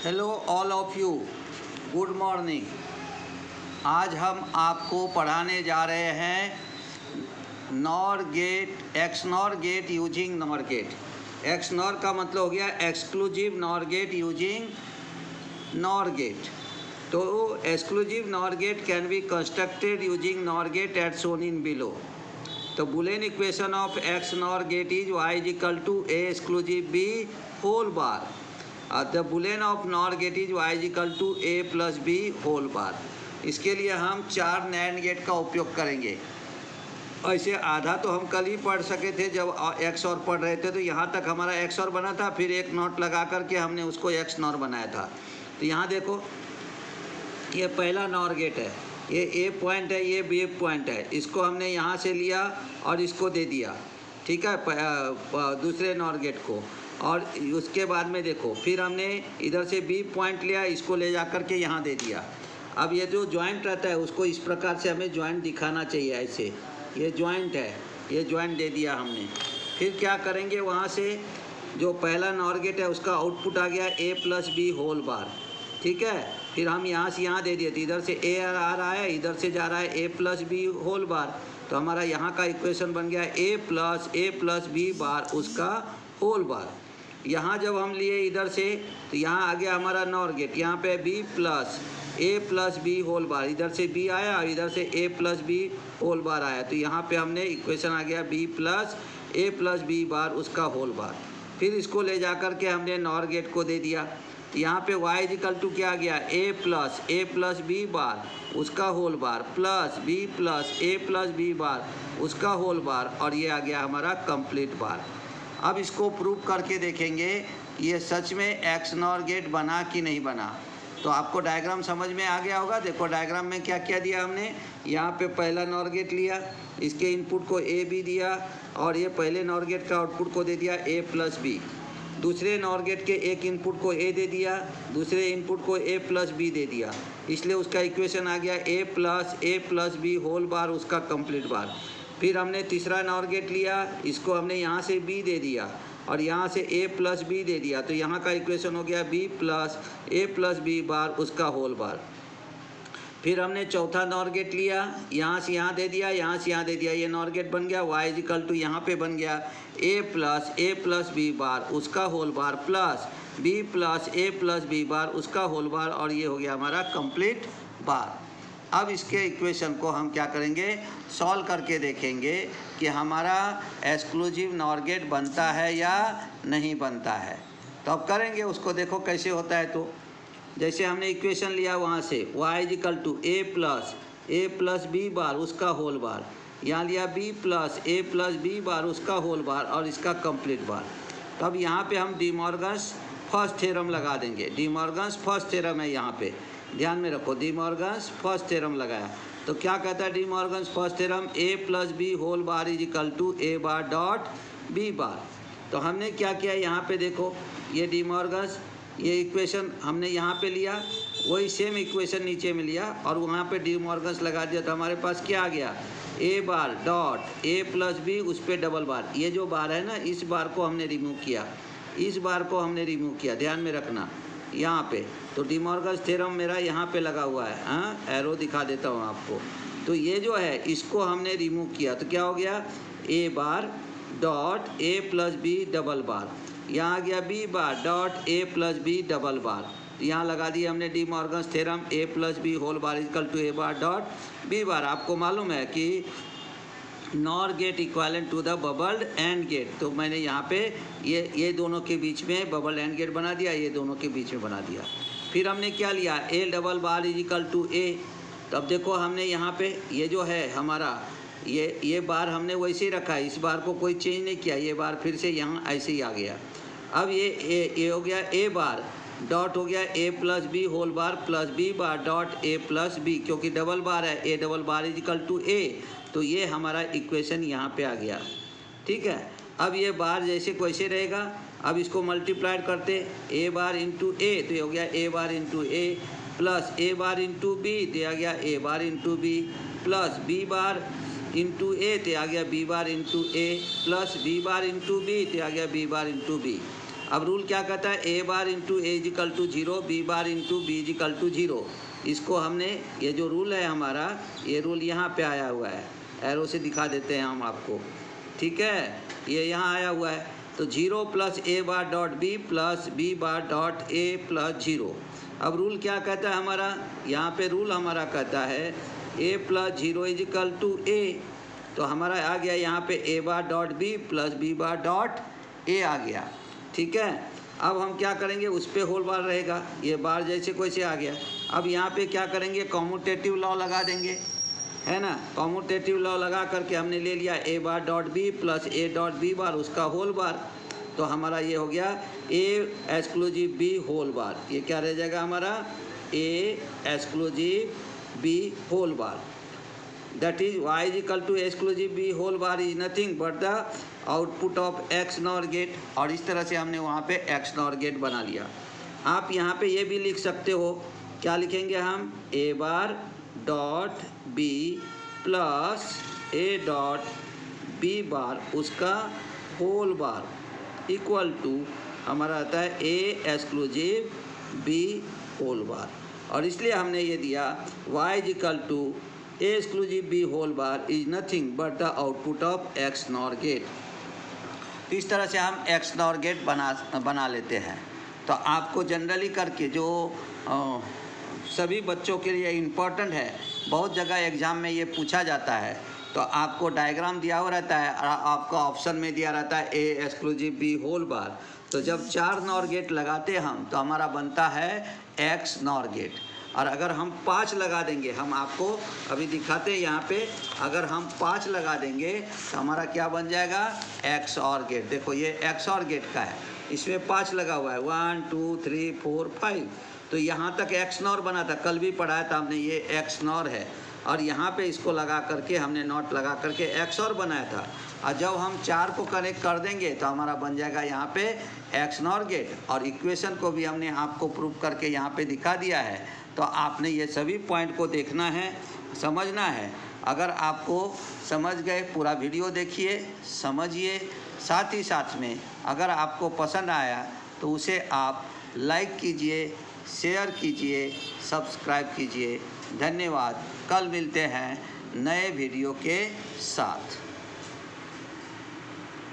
Hello all of you, good morning. आज हम आपको पढ़ाने जा रहे हैं nor gate, XNOR gate using nor gate. XNOR का मतलब हो गया exclusive nor gate using nor gate. तो exclusive nor gate can be constructed using nor gate at shown in below. तो boolean equation of XNOR gate is y is equal to a exclusive b whole bar. The boolean of nor gate is y is equal to a plus b whole bar. इसके लिए हम 4 NAND gate का उपयोग करेंगे। ऐसे आधा तो हम कल ही पढ़ सके थे जब एक्स और पढ़ रहे थे, तो यहाँ तक हमारा एक्स और बना था, फिर एक नोट लगा करके हमने उसको एक्स नॉर बनाया था। तो यहाँ देखो, ये पहला नॉर गेट है, ये ए पॉइंट है, ये बी पॉइंट है। इसको हमने यहाँ से लिया और इसको दे दिया, ठीक है, दूसरे नॉर गेट को। और उसके बाद में देखो, फिर हमने इधर से बी पॉइंट लिया, इसको ले जा कर के यहाँ दे दिया। अब ये जो जॉइंट रहता है उसको इस प्रकार से हमें जॉइंट दिखाना चाहिए, ऐसे ये जॉइंट है, ये जॉइंट दे दिया हमने। फिर क्या करेंगे, वहाँ से जो पहला नॉर गेट है उसका आउटपुट आ गया ए प्लस बी होल बार, ठीक है। फिर हम यहाँ से यहाँ दे दिए, तो इधर से ए आ रहा है, इधर से जा रहा है A plus B whole bar. तो हमारा यहाँ का इक्वेशन बन गया ए प्लस बी बार उसका होल बार। यहाँ जब हम लिए इधर से, तो यहाँ आ गया हमारा नॉर गेट, यहाँ पे B plus A plus B whole बार, इधर से बी आया और इधर से ए प्लस बी होल बार आया। तो यहाँ पे हमने इक्वेशन आ गया B plus A plus B bar उसका होल बार। फिर इसको ले जा कर के हमने नॉर गेट को दे दिया। यहाँ पे y इज इक्वल टू क्या आ गया, ए प्लस बी बार उसका whole bar plus B plus A plus B bar उसका होल बार, और ये आ गया हमारा कंप्लीट बार। अब इसको प्रूव करके देखेंगे ये सच में एक्स नॉर गेट बना कि नहीं बना। तो आपको डायग्राम समझ में आ गया होगा। देखो डायग्राम में क्या क्या दिया हमने, यहाँ पे पहला नॉर गेट लिया, इसके इनपुट को ए बी दिया, और ये पहले नॉर गेट का आउटपुट को दे दिया ए प्लस बी। दूसरे नॉर गेट के एक इनपुट को ए दे दिया, दूसरे इनपुट को ए प्लस बी दे दिया, इसलिए उसका इक्वेशन आ गया ए प्लस बी होल बार उसका कंप्लीट बार। फिर हमने तीसरा नॉर गेट लिया, इसको हमने यहाँ से बी दे दिया और यहाँ से ए प्लस बी दे दिया, तो यहाँ का इक्वेशन हो गया B plus A plus B bar उसका होल बार। फिर हमने चौथा नॉर गेट लिया, यहाँ से यहाँ दे दिया, यहाँ से यहाँ दे दिया, ये नॉर गेट बन गया y इज इक्वल टू यहाँ पे बन गया ए प्लस बी बार उसका whole bar plus B plus A plus B bar उसका होल बार, और ये हो गया हमारा कंप्लीट बार। अब इसके इक्वेशन को हम क्या करेंगे, सॉल्व करके देखेंगे कि हमारा एक्सक्लूसिव नॉर गेट बनता है या नहीं बनता है। तो अब करेंगे उसको, देखो कैसे होता है। तो जैसे हमने इक्वेशन लिया वहाँ से y is equal to A plus B bar उसका होल बार, यहाँ लिया B plus A plus B bar उसका होल बार और इसका कंप्लीट बार। तब यहाँ पे हम डी मॉर्गन्स फर्स्ट थ्योरम लगा देंगे। डी मॉर्गन्स फर्स्ट थ्योरम है, यहाँ पे ध्यान में रखो, डी मॉर्गन्स फर्स्ट थ्योरम लगाया। तो क्या कहता है De Morgan's first theorem, A plus B whole bar is equal to A bar dot B bar. तो हमने क्या किया, यहाँ पे देखो, ये डी मॉर्गन्स ये इक्वेशन हमने यहाँ पे लिया, वही सेम इक्वेशन नीचे में लिया और वहाँ पे डी मॉर्गन्स लगा दिया। तो हमारे पास क्या आ गया, A bar dot A plus B उस पर डबल बार। ये जो बार है ना, इस बार को हमने रिमूव किया, इस बार को हमने रिमूव किया, ध्यान में रखना यहाँ पे। तो डी मॉर्गन्स थ्योरम मेरा यहाँ पे लगा हुआ है, हाँ एरो दिखा देता हूँ आपको। तो ये जो है इसको हमने रिमूव किया, तो क्या हो गया, A bar dot A plus B double bar, यहाँ आ गया B bar dot A plus B double bar. यहाँ लगा दिया हमने De Morgan's theorem A plus B whole bar equal to A bar dot B bar. आपको मालूम है कि nor gate equivalent to the bubbled and gate, तो मैंने यहाँ पे ये दोनों के बीच में बबल एंड गेट बना दिया, ये दोनों के बीच में बना दिया। फिर हमने क्या लिया, A double bar is equal to A. तब देखो हमने यहाँ पे ये जो है हमारा ये बार हमने वैसे ही रखा है, इस बार को कोई चेंज नहीं किया, ये बार फिर से यहाँ ऐसे ही आ गया। अब ये हो गया ए बार डॉट हो गया A plus B whole bar plus B bar dot A plus B, क्योंकि डबल बार है, A double bar is equal to A, तो ये हमारा इक्वेशन यहाँ पे आ गया, ठीक है। अब ये बार जैसे को वैसे रहेगा। अब इसको मल्टीप्लाइड करते ए बार इंटू ए, तो ये हो गया A bar into A plus A bar into B, तो आ गया A bar into B plus B bar into A, तो आ गया B bar into A plus B bar into B, तो आ गया बी बार इंटू बी। अब रूल क्या कहता है, A bar into A equal to 0, B bar into B equal to 0। इसको हमने, ये जो रूल है हमारा, ये रूल यहाँ पे आया हुआ है, एरो से दिखा देते हैं हम आपको, ठीक है, ये यहाँ आया हुआ है। तो 0 plus A bar dot B plus B bar dot A plus 0। अब रूल क्या कहता है हमारा, यहाँ पे रूल हमारा कहता है A plus 0 equal to A. तो हमारा आ गया यहाँ पे A bar dot B plus B bar dot A आ गया, ठीक है। अब हम क्या करेंगे, उस पर होल बार रहेगा, ये बार जैसे कैसे आ गया। अब यहाँ पे क्या करेंगे, कॉम्यूटेटिव लॉ लगा देंगे, है ना। कॉम्यूटेटिव लॉ लगा करके हमने ले लिया A bar dot B plus A dot B bar, उसका होल बार। तो हमारा ये हो गया A exclusive B whole bar. ये क्या रह जाएगा हमारा, A exclusive B whole bar. That is y is equal to exclusive B whole bar is nothing but the output of XNOR gate. और इस तरह से हमने वहाँ पे एक्स नॉर गेट बना लिया। आप यहाँ पे ये भी लिख सकते हो, क्या लिखेंगे हम, A bar dot B plus A dot B bar उसका होल बार इक्वल टू हमारा आता है A exclusive B whole bar. और इसलिए हमने ये दिया y is equal to A exclusive B whole bar is nothing but the output of XNOR gate. तो इस तरह से हम एक्स नॉर गेट बना लेते हैं। तो आपको जनरली करके जो सभी बच्चों के लिए इम्पोर्टेंट है, बहुत जगह एग्ज़ाम में ये पूछा जाता है। तो आपको डायग्राम दिया हुआ रहता है और आपको ऑप्शन में दिया रहता है A exclusive B whole bar. तो जब 4 नॉर गेट लगाते हम तो हमारा बनता है एक्स नॉर गेट। और अगर हम 5 लगा देंगे, हम आपको अभी दिखाते हैं यहाँ पे, अगर हम 5 लगा देंगे तो हमारा क्या बन जाएगा, एक्स और गेट। देखो ये एक्स और गेट का है, इसमें 5 लगा हुआ है, 1 2 3 4 5। तो यहाँ तक एक्स नॉर बना था, कल भी पढ़ाया था हमने, ये एक्स नॉर है। और यहाँ पे इसको लगा करके हमने नॉट लगा करके एक्स और बनाया था। और जब हम 4 को कनेक्ट कर देंगे तो हमारा बन जाएगा यहाँ पे एक्स नॉर गेट। और इक्वेशन को भी हमने आपको प्रूव करके यहाँ पे दिखा दिया है। तो आपने ये सभी पॉइंट को देखना है, समझना है। अगर आपको समझ गए, पूरा वीडियो देखिए, समझिए। साथ ही साथ में अगर आपको पसंद आया तो उसे आप लाइक कीजिए, शेयर कीजिए, सब्सक्राइब कीजिए। धन्यवाद। कल मिलते हैं नए वीडियो के साथ।